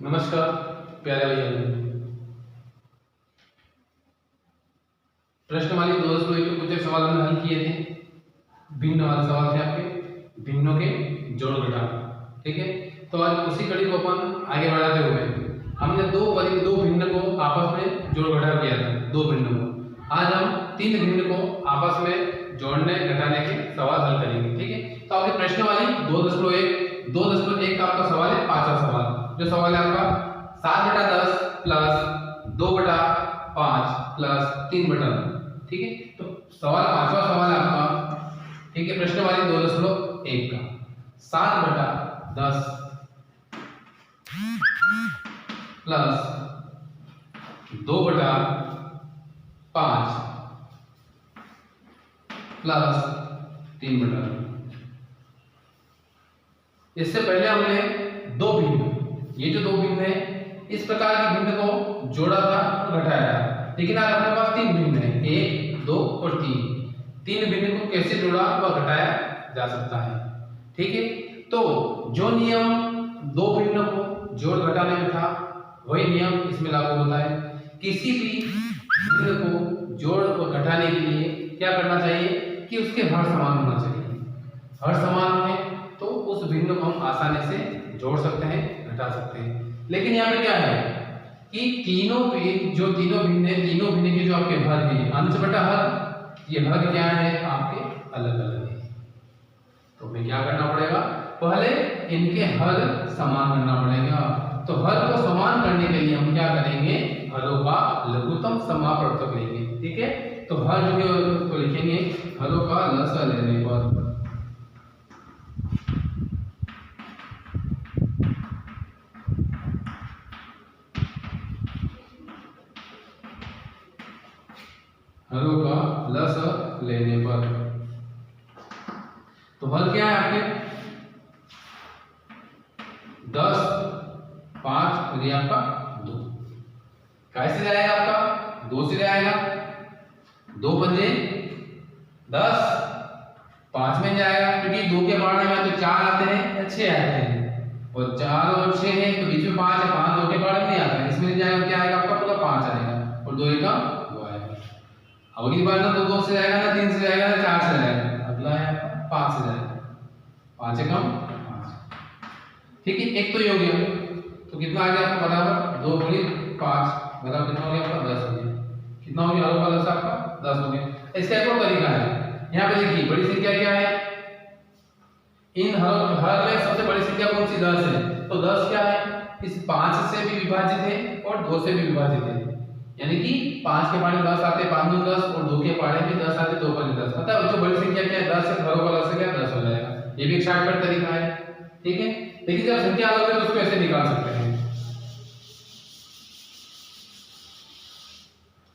नमस्कार प्यारे भैया। प्रश्नवाली 2.1 के कुछ सवाल हमने हल किए थे। भिन्न वाले सवाल थे आपके, भिन्नों के जोड़ घटाव। ठीक है, तो आज उसी कड़ी को अपन आगे बढ़ाते हुए हमने दो भिन्न को आपस में जोड़ घटाव किया था। दो भिन्नों को आज हम तीन भिन्न को आपस में जोड़ने घटाने के सवाल हल करेंगे। ठीक है, तो आपकी प्रश्नवाली 2.1 का आपका सवाल है, पांचवा सवाल। जो सवाल है आपका 7/10 प्लस 2/5 प्लस 3/9। ठीक है, तो सवाल पांचवा सवाल है आपका। ठीक है, प्रश्नवाली 2.1 का 7/10 प्लस 2/5 प्लस 3/9। इससे पहले हमने दो भिन्न, ये जो दो भिन्न है, इस प्रकार की भिन्न को जोड़ा था और घटाया था। लेकिन आज अपने पास तीन भिन्न है, 1, 2 और 3। तीन भिन्न को कैसे जोड़ा व घटाया जा सकता है। ठीक है, तो जो नियम दो भिन्न को जोड़ घटाने में था, वही नियम इसमें लागू होता है। किसी भी भिन्न को जोड़ व घटाने के लिए क्या करना चाहिए कि उसके हर समान होना चाहिए। हर समान है तो उस भिन्न को हम आसानी से जोड़ सकते हैं, घटा सकते हैं। लेकिन यहाँ पे क्या है कि तीनों भिन्न है, तीनों भिन्न के जो आपके हर हैं, अंश बटा हर, ये हर क्या है आपके अलग अलग है। तो हमें क्या करना पड़ेगा, पहले इनके हर समान करना पड़ेगा। तो हर को समान करने के लिए हम क्या करेंगे, हरों का लघुत्तम समापवर्तक लेंगे। ठीक है, तो हर जो है तो लिखेंगे हरों का लसा लेने पर हरों का लस लेने पर। तो हल क्या है आपके 10, 5 और ये आपका 2। कैसे जाएगा आपका 2 से जाएगा, 2 पंजे 10, 5 में जाएगा क्योंकि 2 के बारे में तो 4 आते हैं या 6 आते हैं, और 4 और 6 है तो बीच में 5 है, 5 2 के बारे में नहीं आता है, इसमें जाएगा क्या आएगा आपका पूरा 5 आएगा, और 2 का अगली बार ना 2 से जाएगा, ना 3 से जाएगा, ना 4 से जाएगा, अगला है 5 से जाएगा, 5 कम 5। ठीक है, एक तो ये हो गया। तो कितना आ गया आपका बराबर 2 × 5 बराबर कितना हो गया आपका 10 हो गया। कितना हो गया हर का 10 आपका 10 हो गया। इसका एक और तरीका है, यहाँ पे देखिए बड़ी संख्या क्या है, इन हर में सबसे बड़ी संख्या कौन सी 10 है, तो 10 क्या है इस 5 से भी विभाजित है और 2 से भी विभाजित है। यानी कि 5 के पारे 10 आते हैं, 5 दूनी 10, और 2 के पारे भी 10 आते हैं, 2 पंजे 10। पता है जो बड़ी संख्या क्या है 10 है, घरों का लस क्या 10 हो जाएगा। ये भी एक शॉर्टकट तरीका है। ठीक है, लेकिन जब संख्या अलग है तो उसको ऐसे निकाल सकते हैं।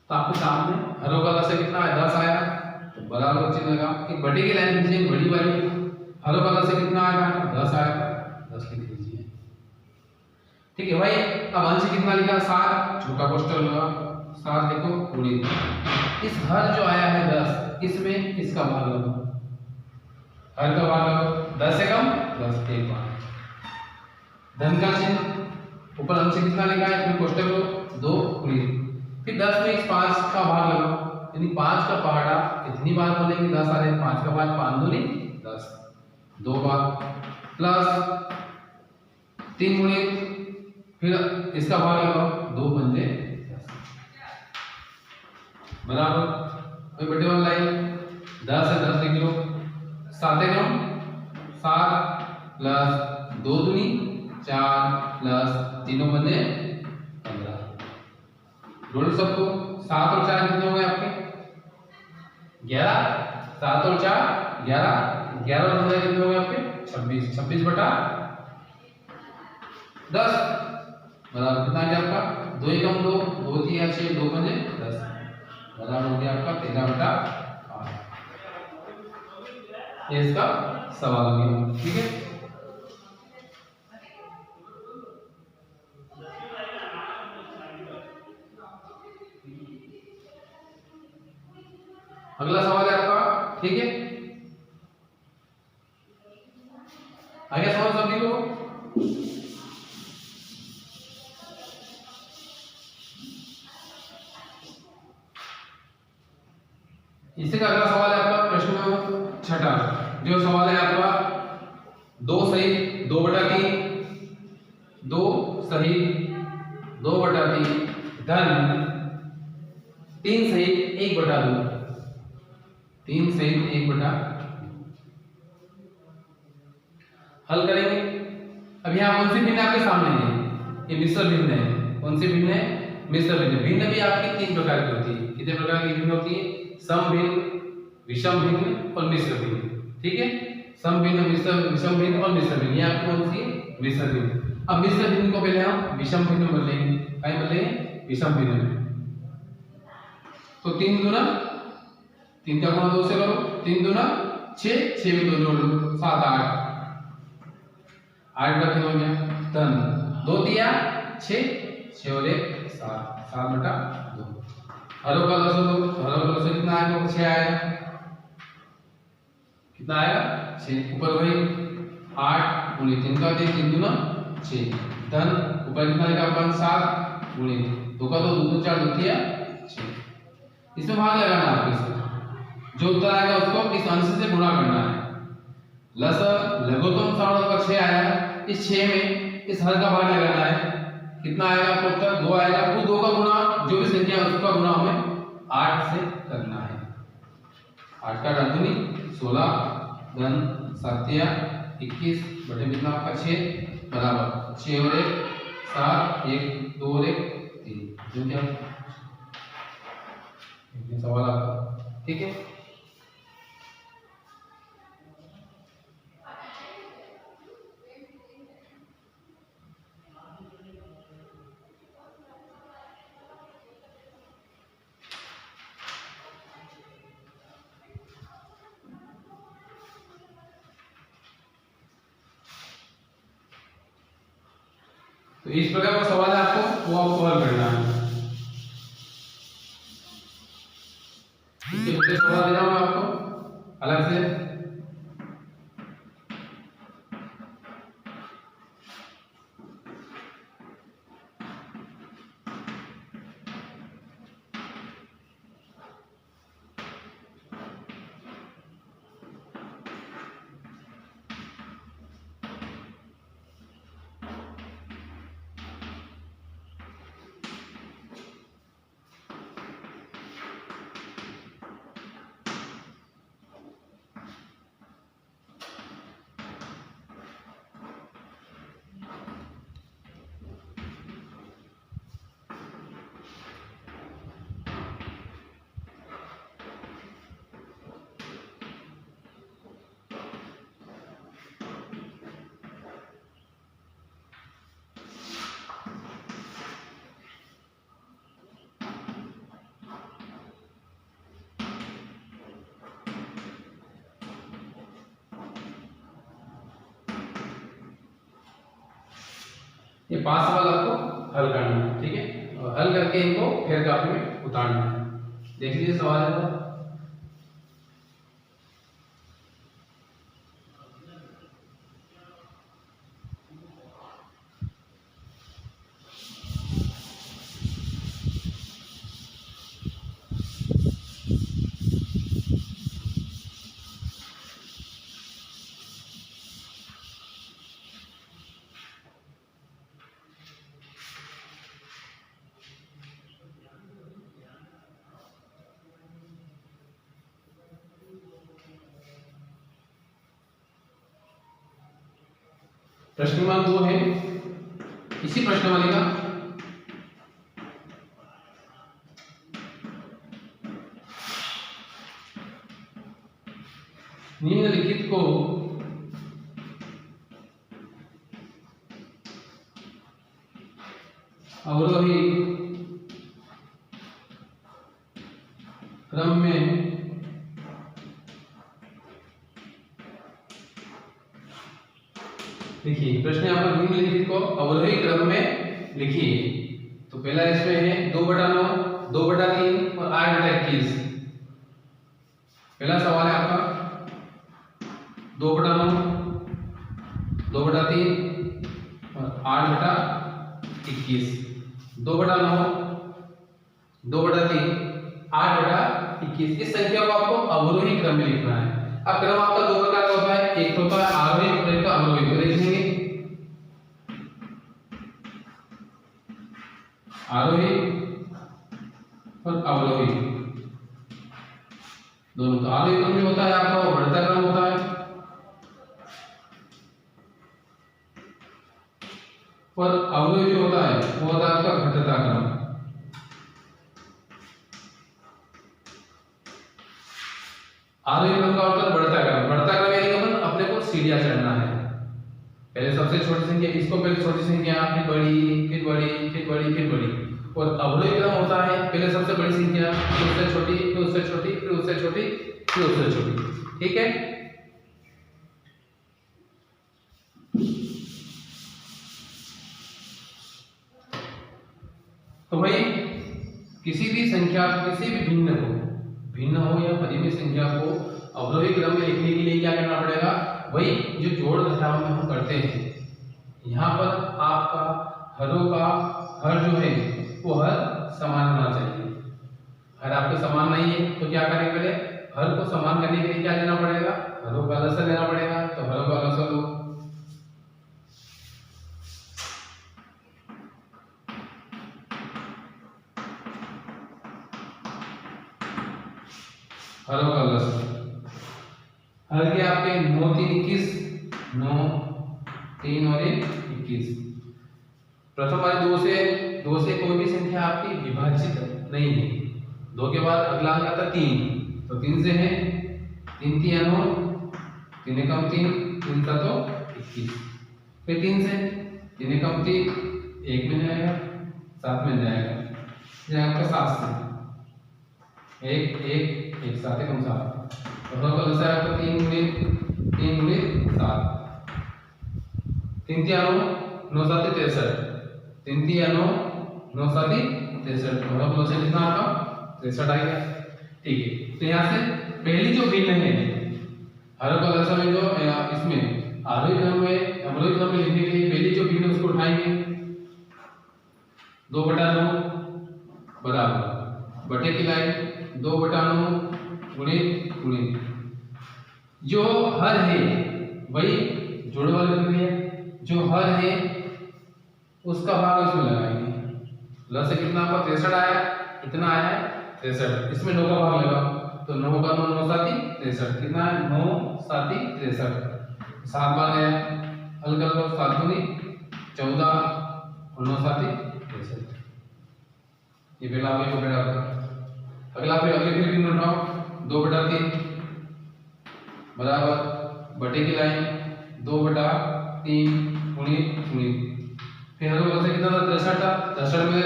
तो आपके सामने घरों का लस कितना है 10 आया, तो बराबर चिन्ह लगा, एक बटे की लाइन खींचिए बड़ी वाली, घरों का लस कितना आएगा 10 आएगा, 10 लिख लीजिए। ठीक है भाई, अब अंश कितना लिखा 7, छोटा कोष्ठक लगा 7 देखो पूरी। इस हर जो आया है 10, इसमें इसका भाग लगाओ, हर का भाग लगाओ, 10 से कम 10 एक बार धन का चिन्ह, ऊपर अंश कितना लिखा है फिर कोष्ठक लो 2 पूरी, फिर 10 में इस 5 का भाग लगाओ, यानी 5 का पहाड़ा इतनी बार बोलेंगे 10 आ रहे, 5 का भाग 5 दूनी 10, 2 बार प्लस 3 गुणित, फिर इसका भाग लगाओ 2 पंजे बराबर, कोई बटे वाला लाइन 10 है 10 लिख लो, 7 कम 7 प्लस 2 दूनी 4 प्लस 3 पंजे 15। जोड़ सबको 7 और 4 कितने हो गए आपके 11, 7 और 4 11, 11 और 15 कितने हो गए आपके 26, 26 बटा 10 बराबर कितना है आपका 2 कम 2, 2 3 6 2 पंजे 10 बराबर हो गया आपका 13/8। ये इसका सवाल हो गया। ठीक है, अगला सवाल है आपका। ठीक है, आगे सवाल सब लिखो। इससे का अगला सवाल है आपका प्रश्न छठा, जो सवाल है आपका 2 सही 2/3 2 सही 2/3 धन 3 सही 1/2 3 सही 1/2 हल करेंगे। अब यहाँ कौन सी भिन्न आपके सामने है, ये मिश्र भिन्न है। कौन सी भिन्न है? मिश्र भिन्न। भिन्न भी आपकी 3 प्रकार की होती है। कितने प्रकार की भिन्न होती है? सम भिन्न, विषम भिन्न और मिश्र भिन्न। ठीक है, सम भिन्न, विषम भिन्न और मिश्र भिन्न, ये आपकी कौन सी है? मिश्र भिन्न। अब मिश्र भिन्न को पहले हम विषम भिन्न में बदलेंगे। क्या बदलेंगे? विषम भिन्न में। तो 3 दूना 3 का गुणा 2 से करो, 3 दूना 6 6 में 2 जोड़ लो 7 8 8 का 3 हो गया धन 2 दिया 6 6 और 1 7 7/2 हरों का लसो दो, हरों का लसो कितना आएगा? 6 आएगा। कितना आएगा? 6। ऊपर वही 8 गुणे 3 का 3 दूना 6 धन ऊपर कितना आएगा? 5 7 गुणे 2 का 2 2 4 2 दिया 6। इसमें भाग लगाना है आपको। जो उत्तर आएगा उसको इस अंश से गुणा करना है। लस लघुत्तम सवर्ण का 6 आया, इस 6 में इस हर का भाग लगाना है। कितना आएगा आपको उत्तर? 2 आएगा। वो 2 का गुणा जो भी संख्या है उसका गुणा हमें 8 से करना है। 8 का 8 दूनी 16 धन 7 या 21 बटे कितना आपका 6 बराबर 6 और 1 7 1 2 और 1 3। जो क्या ये सवाल आपका। ठीक है, तो इस प्रकार का सवाल है आपको, वो आपको हल करना है। इसके ऊपर सवाल दे रहा हूं मैं आपको अलग से। ये 5 सवाल आपको हल करना है। ठीक है, और हल करके इनको फिर कॉपी में उतारना है। देख लीजिए सवाल है तो। प्रश्न क्रमांक 2 है इसी प्रश्नावली का निम्नलिखित को अवरोही क्रम में लिखिए। प्रश्न यहाँ पर निम्नलिखित को अवरोही क्रम में लिखिए। तो पहला इसमें है 2/9 2/3 और 8/21। पहला सवाल है आपका 2/9 2/3 और 8/21। 2/9 2/3 8/21। इस संख्या को आपको अवरोही क्रम में लिखना है। अब क्रम आपका दो प्रकार का होता है, एक होता है आरोही और एक अवरोही। तो लिखेंगे आरोही और अवरोही दोनों। तो आरोही क्रम जो होता है आपका वो बढ़ता क्रम होता है और अवरोही जो होता है वो होता है आपका घटता क्रम। आरोही क्रम का होता है बढ़ता क्रम। बढ़ता क्रम यानी अपन अपने को सीढ़ियां चढ़ना है। पहले सबसे छोटी संख्या, इसको पहले छोटी संख्या, फिर बड़ी, फिर बड़ी, फिर बड़ी, फिर बड़ी। और अवरोही क्रम होता है पहले सबसे बड़ी संख्या, फिर उससे छोटी, फिर उससे छोटी, फिर उससे छोटी, फिर उससे छोटी। ठीक है। तो भाई किसी भी संख्या, किसी भी भिन्न हो या परिमेय संख्या को अवरोही क्रम में लिखने के लिए क्या करना पड़ेगा? वही जो जोड़ घटाव में हम करते हैं, यहाँ पर आपका हरों का हर जो है वो हर समान होना चाहिए। हर आपके समान नहीं है तो क्या करेंगे? पहले हर को समान करने के लिए क्या लेना पड़ेगा? हरों का लसर लेना पड़ेगा। तो हरों का लसर लो, हरों का लसर। हर के आपके 9 3 21, 9 3 और 1 21। प्रथम वाले दो से कोई भी संख्या आपकी विभाजित नहीं है। 2 के बाद अगला अंक आता 3, तो 3 से है 3 3 9, 3 एकम 3, 3 7 21। फिर 3 से 3 एकम 3, 1 में जाएगा, 7 में जाएगा, ये आपका 7 से 1 1 1 7 एकम 7। तो हर का लसर आपका 3 गुणे 7, 3 3 9 9 7 63, 3 3 9 9 7 63। तो हर का लसर कितना आपका 63 आएगा। ठीक है। तो यहाँ से पहली जो भिन्न है हर का लसर में, जो इसमें आरोही क्रम में अवरोही क्रम में लिखने के लिए पहली जो भिन्न उसको उठाएंगे, 2/9 बराबर बटे की लाइन 2/9 गुणे गुणे। जो हर है वही जोड़ वाली प्रक्रिया, जो हर है उसका भाग इसमें लगाएंगे। लसर कितना आपका 63 आया, कितना आया 63, इसमें 9 का भाग लगा, तो 9 का 9 9 7 63, कितना है 9 7 63, 7 बार गया, हल कर लो, 7 दूनी 14 और 9 7 63। ये पहला आपका बेटा अगला फिर अगले फिर भी उठाओ, 2/3 बराबर बटे की लाइन 2/3 गुणे गुणे। फिर हर वाला से कितना था 63 था, 63 में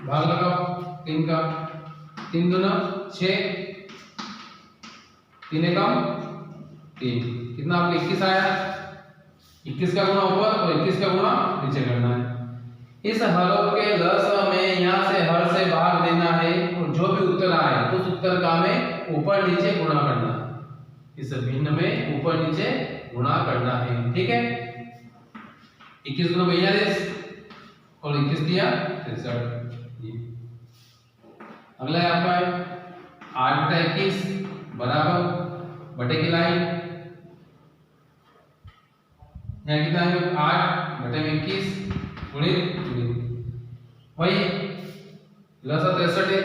भाग लगाओ 3 का, 3 दूना 6, 3 एकम 3, कितना आपको 21 आया। 21 का गुणा ऊपर और 21 का गुणा नीचे करना है। इस हरों के लसर में यहाँ से हर से भाग देना है और जो भी उत्तर आए उस उत्तर का में ऊपर नीचे गुणा करना है। इस भिन्न में ऊपर नीचे गुणा करना है। ठीक है। 21 गुना 42 और 21 दिया 63। अगला है आपका 8/21 बराबर बटे की लाइन, यहाँ कितना है 8/21 गुणे गुणे। वही लसर 63 है,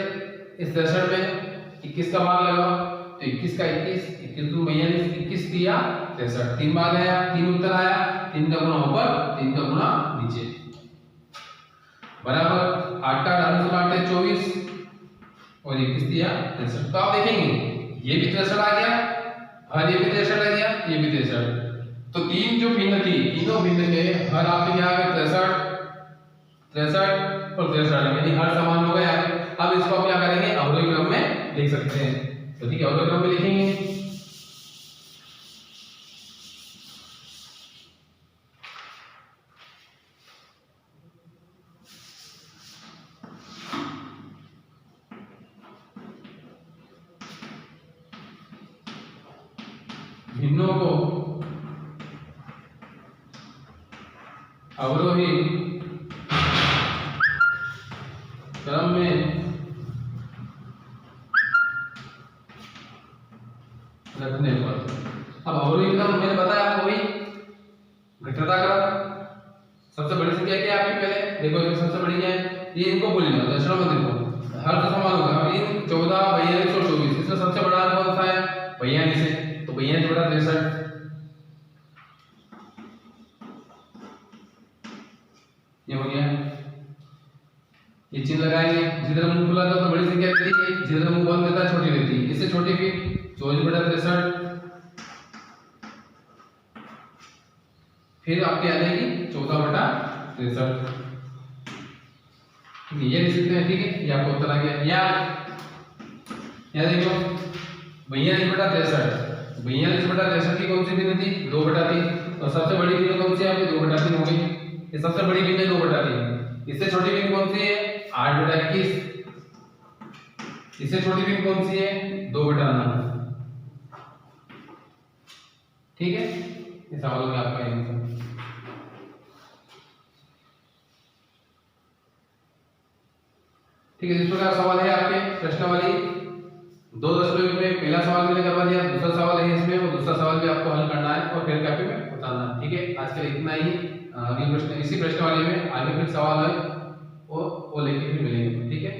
इस 63 में 21 का भाग लगाओ, तो 21 का 21, 21 दूनी 42, 21 दिया 63, 3 बार आया, 3 उत्तर आया, 3 का गुणा ऊपर 3 का गुणा नीचे बराबर 8 का 8 से काटते 24 और 21 दिया 63। तो आप देखेंगे ये भी 63 आ गया, हर ये भी 63 आ गया, ये भी 63। तो तीन जो भिन्न थी, तीनों भिन्न के हर आपके क्या आ गए 63 और 63, यानी हर समान हो गया। अब इसको आप क्या करेंगे अवरोही क्रम में लिख सकते हैं। तो ठीक है, अवरोही क्रम में लिखेंगे भिन्नों को अवरोही क्रम में नेटवर्क। अब अवरोही क्रम मैंने बताया आपको वही घटता क्रम। सबसे बड़ी संख्या क्या है आपकी, पहले देखो इसमें सबसे बड़ी क्या है, ये इनको बोल लो दशमलव मत देखो, हर तो समान होगा। इन 14, 42 और 24 इसमें सबसे बड़ा कौन सा है, 42 है, तो 42 बटा 63 ये हो गया। ये चिन्ह लगाएंगे, जिधर मुंह खुला था तो बड़ी संख्या रहती है, जिधर मुंह बंद रहता है छोटी रहती है। इससे छोटी फिर 24 बटा 63, फिर आपकी आ जाएगी 14 बटा 63। ये लिख सकते हैं, ठीक है, ये आपको उत्तर आ गया। या देखो 42 बटा 63, 42 बटा 63 की कौन सी भिन्न थी, 2 बटा 3, तो सबसे बड़ी भिन्न कौन सी है आपकी, 2 बटा 3 हो गई। ये सबसे बड़ी भिन्न 2 बटा 3, इससे छोटी भिन्न कौन सी है, 8 बटा 21, इससे छोटी भिन्न कौन सी है, 2 बटा 9, ठीक है। ये सवाल हो गया आपका आंसर। ठीक है, इस प्रकार सवाल है आपके प्रश्नावली 2 में पहला सवाल मैंने करवा दिया, दूसरा सवाल है इसमें, और दूसरा सवाल भी आपको हल करना है और फिर कॉपी में उतारना है, ठीक है। आज के लिए इतना ही। अगले प्रश्न इसी प्रश्नावली में आगे फिर सवाल है वो लेके फिर मिलेंगे, ठीक है।